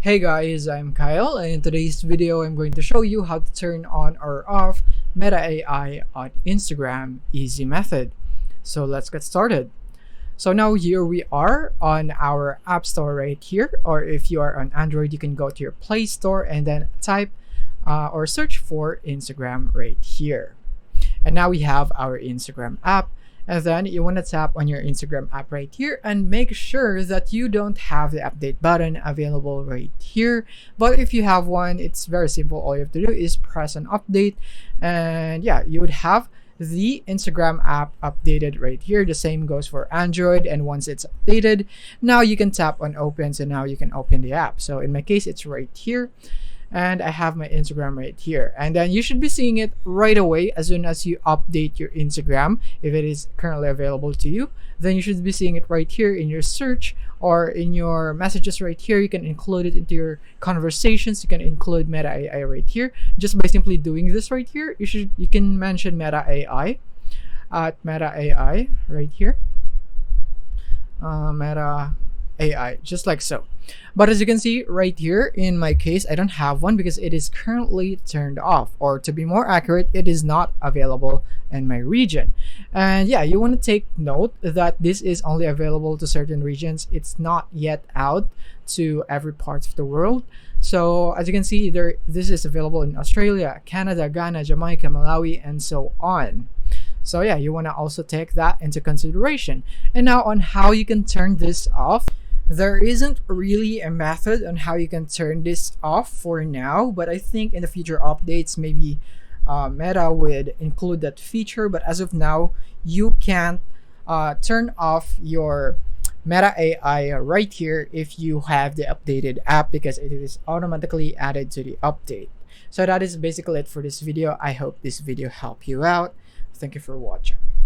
Hey guys, I'm Kyle, and in today's video I'm going to show you how to turn on or off Meta AI on Instagram easy method. So let's get started. So now here we are on our App Store right here, or if you are on Android you can go to your Play Store and then type or search for Instagram right here. And now we have our Instagram app. And then you want to tap on your Instagram app right here and make sure that you don't have the update button available right here. But if you have one, it's very simple. All you have to do is press an update, and yeah, you would have the Instagram app updated right here. The same goes for Android, and once it's updated, now you can tap on open, so now you can open the app. So in my case, it's right here. And I have my Instagram right here, and then you should be seeing it right away as soon as you update your Instagram. If it is currently available to you, then you should be seeing it right here in your search or in your messages right here. You can include it into your conversations. You can include Meta AI right here just by simply doing this right here. You can mention Meta AI at Meta AI right here. Meta AI, just like so. But as you can see right here, in my case, I don't have one because it is currently turned off, or to be more accurate, it is not available in my region. And yeah, you want to take note that this is only available to certain regions. It's not yet out to every part of the world. So as you can see, this is available in Australia, Canada, Ghana, Jamaica, Malawi, and so on. So yeah, you want to also take that into consideration. And now on how you can turn this off. There isn't really a method on how you can turn this off for now, but I think in the future updates, maybe Meta would include that feature. But as of now, you can't turn off your Meta AI right here if you have the updated app, because it is automatically added to the update. So that is basically it for this video. I hope this video helped you out. Thank you for watching.